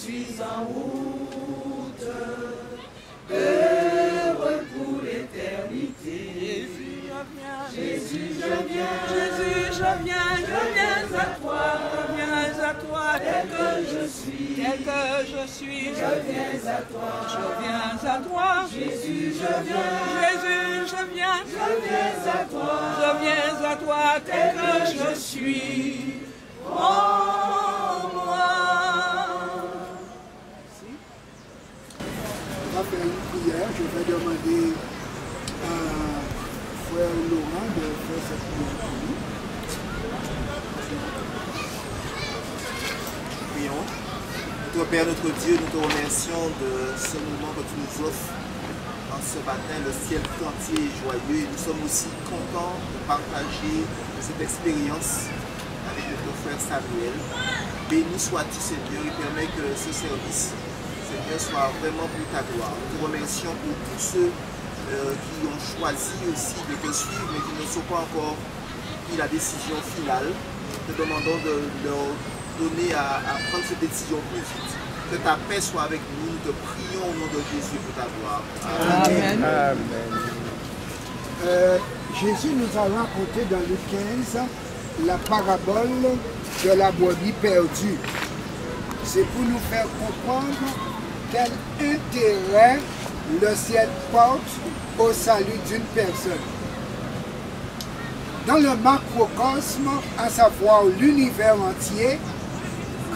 suis en route, heureux pour l'éternité. Jésus, je viens. Jésus, je viens à toi, tel que je suis, je viens à toi, Jésus, je viens à toi, tel que je suis, oh moi. On va faire une prière, je vais demander à Frère Laurent de faire cette prière pour nous. Prions. Notre Père, notre Dieu, nous te remercions de ce moment que tu nous offres en ce matin, le ciel tout entier est joyeux et nous sommes aussi contents de partager cette expérience avec notre frère Samuel. Béni sois-tu, Seigneur, et permets que ce service, Seigneur, soit vraiment pour ta gloire. Nous te remercions pour tous ceux qui ont choisi aussi de te suivre mais qui ne sont pas encore pris la décision finale. Nous te demandons de leur donner à prendre cette décision plus vite. Que ta paix soit avec nous. Nous te prions au nom de Jésus pour ta gloire. Amen. Amen. Jésus nous a raconté dans Luc 15 la parabole de la brebis perdue. C'est pour nous faire comprendre quel intérêt le ciel porte au salut d'une personne. Dans le macrocosme, à savoir l'univers entier,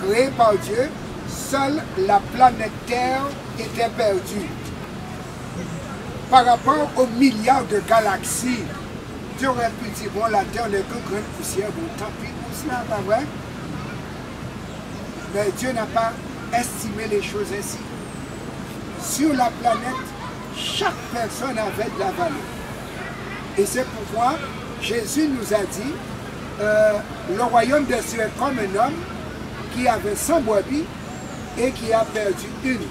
créé par Dieu, seule la planète Terre était perdue. Par rapport aux milliards de galaxies, Dieu aurait pu dire, bon, la Terre n'est que grande poussière, bon, tant pis pour cela, pas vrai? Mais Dieu n'a pas estimé les choses ainsi. Sur la planète, chaque personne avait de la valeur. Et c'est pourquoi Jésus nous a dit, le royaume des cieux est comme un homme qui avait 100 brebis et qui a perdu une,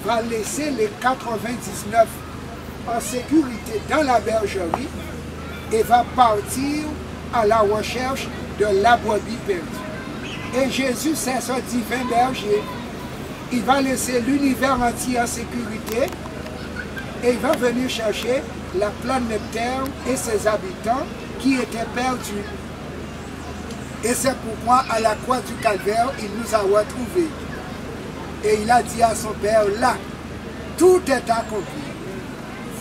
va laisser les 99 en sécurité dans la bergerie et va partir à la recherche de la brebis perdue. Et Jésus, c'est ce divin berger. Il va laisser l'univers entier en sécurité et il va venir chercher la planète Terre et ses habitants qui étaient perdus. Et c'est pourquoi à la croix du Calvaire, il nous a retrouvés. Et il a dit à son Père, là, tout est accompli.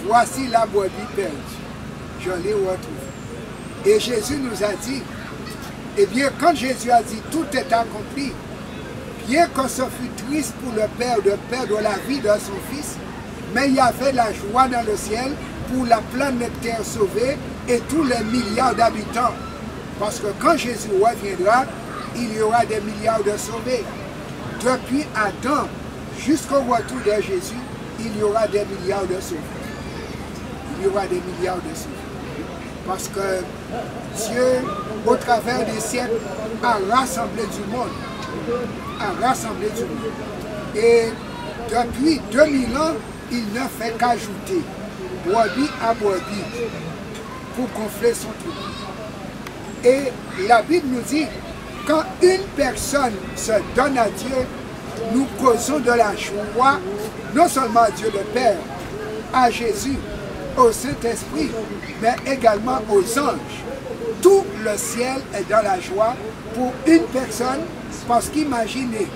Voici la brebis perdue. Je l'ai retrouvée. Et Jésus nous a dit, eh bien, quand Jésus a dit tout est accompli, bien que ce fût triste pour le Père de perdre la vie de son Fils, mais il y avait la joie dans le ciel pour la planète Terre sauvée et tous les milliards d'habitants. Parce que quand Jésus reviendra, il y aura des milliards de sauvés. Depuis Adam jusqu'au retour de Jésus, il y aura des milliards de sauvés. Il y aura des milliards de sauvés. Parce que Dieu, au travers des siècles, a rassemblé du monde. A rassemblé du monde. Et depuis 2000 ans, il ne fait qu'ajouter brebis à brebis pour gonfler son troupeau. Et la Bible nous dit, quand une personne se donne à Dieu, nous causons de la joie, non seulement à Dieu le Père, à Jésus, au Saint-Esprit, mais également aux anges. Tout le ciel est dans la joie pour une personne, parce qu'imaginez,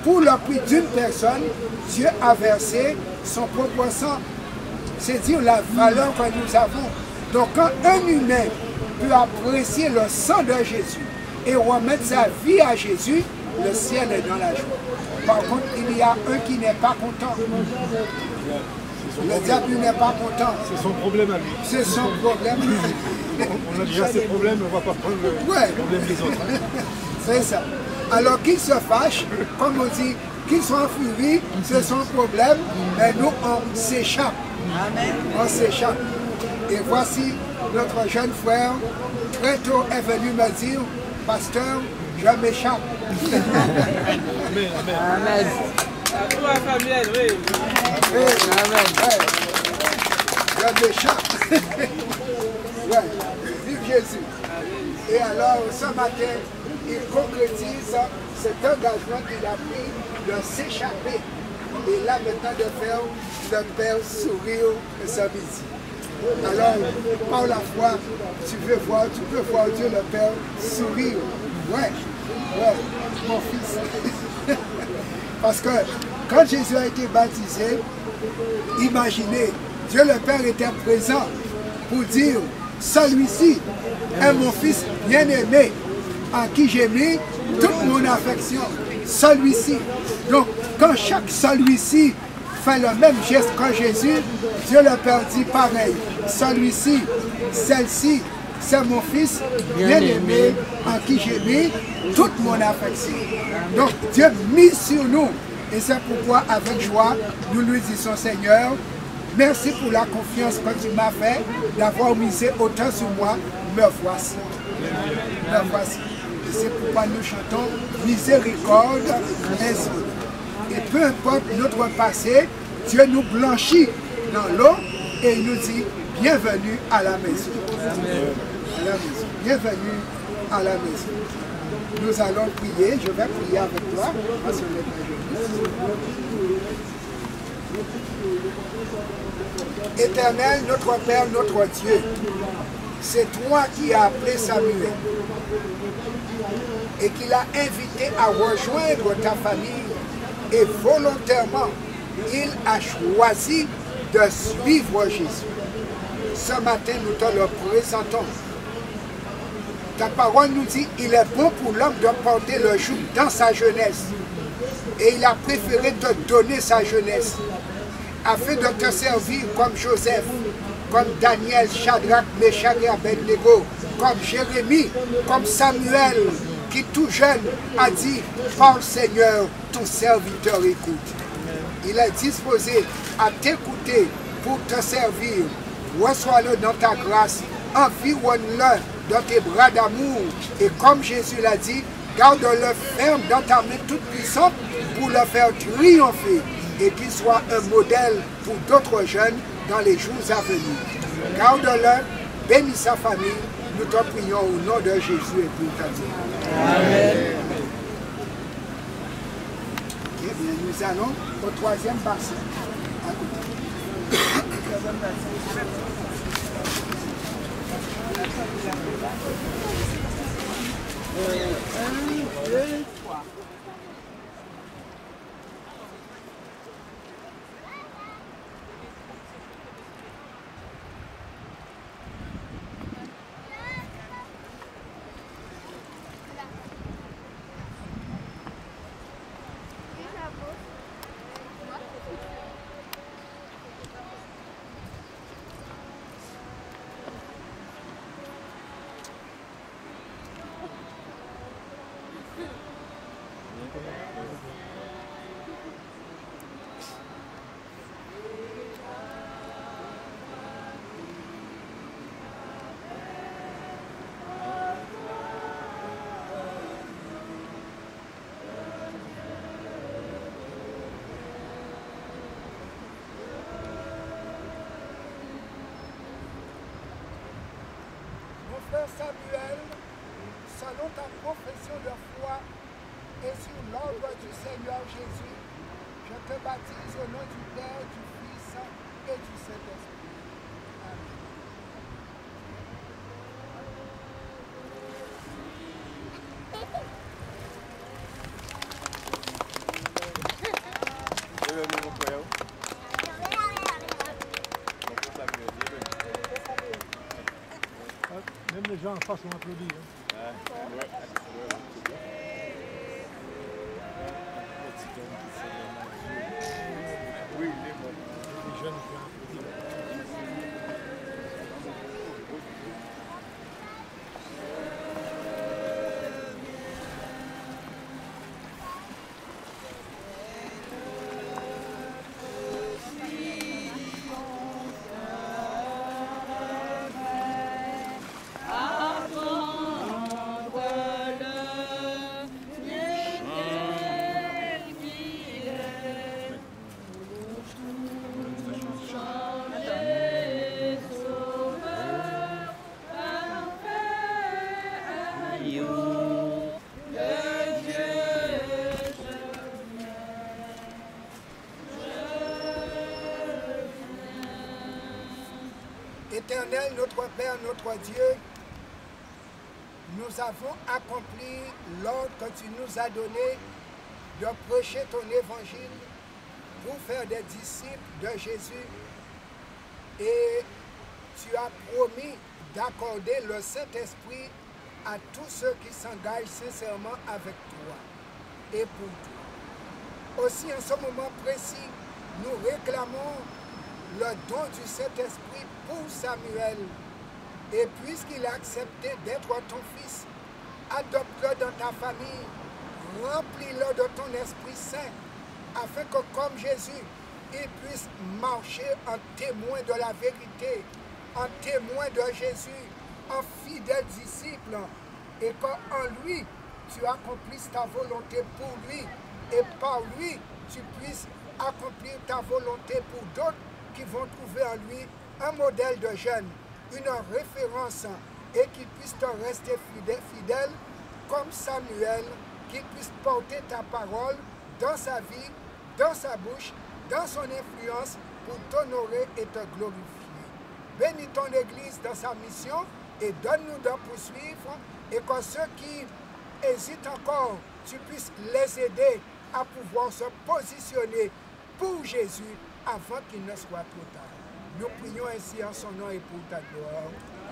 pour le prix d'une personne, Dieu a versé son propre sang. C'est dire la valeur que nous avons. Donc quand un humain peut apprécier le sang de Jésus et remettre sa vie à Jésus, le ciel est dans la joie. Par contre, il y a un qui n'est pas content. Le diable n'est pas content. C'est son problème à lui. C'est son problème. On a déjà ses problèmes, on ne va pas prendre le problème des autres. C'est ça. Alors qu'il se fâche, comme on dit, qu'il soit en furie, c'est son problème, mais nous, on s'échappe. On s'échappe. Et voici notre jeune frère, très tôt est venu me dire, pasteur, je m'échappe. Amen. Amen. À toi, Samuel, oui. Amen. Je m'échappe. Ouais. Vive Jésus. Et alors, ce matin, il concrétise cet engagement qu'il a pris de s'échapper. Et là maintenant de faire le Père sourire ce midi. Alors, par la foi, tu peux voir Dieu le Père sourire. Ouais, mon fils. Parce que quand Jésus a été baptisé, imaginez, Dieu le Père était présent pour dire, celui-ci est mon fils bien-aimé, en qui j'ai mis toute mon affection. Celui-ci. Donc, quand chaque celui-ci fait le même geste que Jésus, Dieu le Père dit pareil. Celui-ci, celle-ci, c'est mon fils bien-aimé, en qui j'ai mis toute mon affection. Donc, Dieu mise sur nous. Et c'est pourquoi, avec joie, nous lui disons, Seigneur, merci pour la confiance que tu m'as fait, d'avoir misé autant sur moi. Me voici. Me voici. Et c'est pourquoi nous chantons miséricorde Jésus. Et peu importe notre passé, Dieu nous blanchit dans l'eau et il nous dit bienvenue à la maison. À la maison. Bienvenue à la maison. Nous allons prier. Je vais prier avec toi. Parce que Éternel, notre Père, notre Dieu, c'est toi qui as appelé Samuel et qui l'a invité à rejoindre ta famille et volontairement, il a choisi de suivre Jésus. Ce matin, nous te le présentons. Ta parole nous dit qu'il est bon pour l'homme de porter le joug dans sa jeunesse. Et il a préféré te donner sa jeunesse afin de te servir comme Joseph, comme Daniel, Shadrach, Meshach et Abednego, comme Jérémie, comme Samuel, qui tout jeune a dit, parle Seigneur, ton serviteur écoute. Il est disposé à t'écouter pour te servir. Reçois-le dans ta grâce, environne-le dans tes bras d'amour. Et comme Jésus l'a dit, garde-le ferme dans ta main toute puissante pour le faire triompher et qu'il soit un modèle pour d'autres jeunes dans les jours à venir. Garde-le, bénis sa famille, nous te prions au nom de Jésus et pour ta vie. Amen. Eh bien, nous allons au troisième bassin. Un, deux, trois. Samuel, selon ta profession de foi et sur l'ordre du Seigneur Jésus, je te baptise au nom du Père, du Fils et du Saint-Esprit. Amen. Même les gens en face ont applaudi. Oui, les jeunes qui ont applaudi. Éternel, notre Père, notre Dieu, nous avons accompli l'ordre que tu nous as donné de prêcher ton évangile pour faire des disciples de Jésus. Et tu as promis d'accorder le Saint-Esprit à tous ceux qui s'engagent sincèrement avec toi et pour toi. Aussi, en ce moment précis, nous réclamons le don du Saint-Esprit pour Samuel. Et puisqu'il a accepté d'être ton fils, adopte-le dans ta famille, remplis-le de ton Esprit Saint, afin que comme Jésus, il puisse marcher en témoin de la vérité, en témoin de Jésus, en fidèle disciple, et qu'en lui, tu accomplisses ta volonté pour lui, et par lui, tu puisses accomplir ta volonté pour d'autres qui vont trouver en lui un modèle de jeune, une référence, et qui puisse te rester fidèle comme Samuel, qui puisse porter ta parole dans sa vie, dans sa bouche, dans son influence pour t'honorer et te glorifier. Bénis ton Église dans sa mission et donne-nous de poursuivre, et que ceux qui hésitent encore, tu puisses les aider à pouvoir se positionner pour Jésus avant qu'il ne soit trop tard. Nous prions ainsi en son nom et pour ta gloire.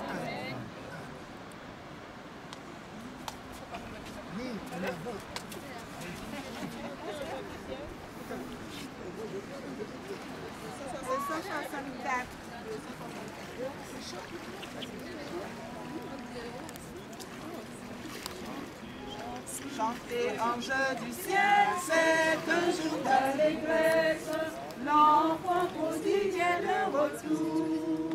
Amen. Chantez ange du ciel, c'est un jour d'allégresse, l'enfant prodigue est de retour.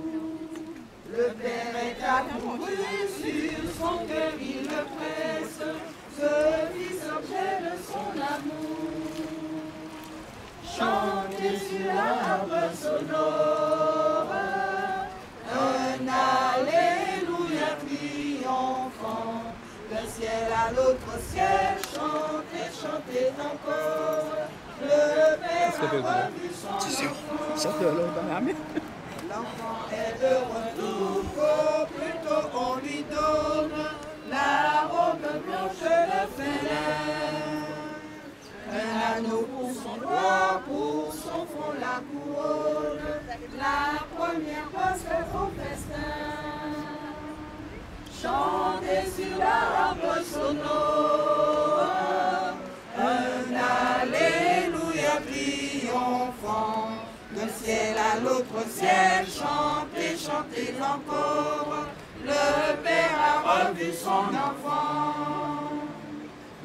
Le Père est accouru, sur son cœur il le presse, ce Fils objet de son amour. Chantez sur la harpe sonore, un alléluia triomphant. D'un ciel à l'autre ciel, chantez, chantez encore. Le Père a revu son enfant. L'enfant est de retour, qu'au plus tôt on lui donne la robe blanche de félin. Un anneau pour son doigt, pour son front la couronne, la première passe au festin. Chantez sur la harpe sonore, un alléluia triomphant. D'un ciel à l'autre ciel, chantez, chantez encore. Le Père a revu son enfant.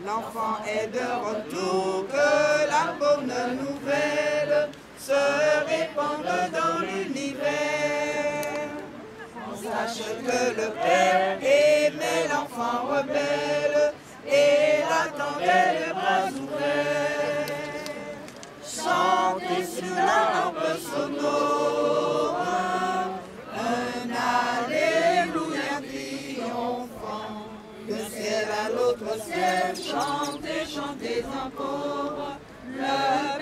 L'enfant est de retour, que la bonne nouvelle se répande dans l'univers. Sache que le Père aimait l'enfant rebelle et l'attendait les bras ouverts. Chantez sur la harpe sonore, un alléluia triomphant. De ciel à l'autre ciel, chantez, chantez encore. Le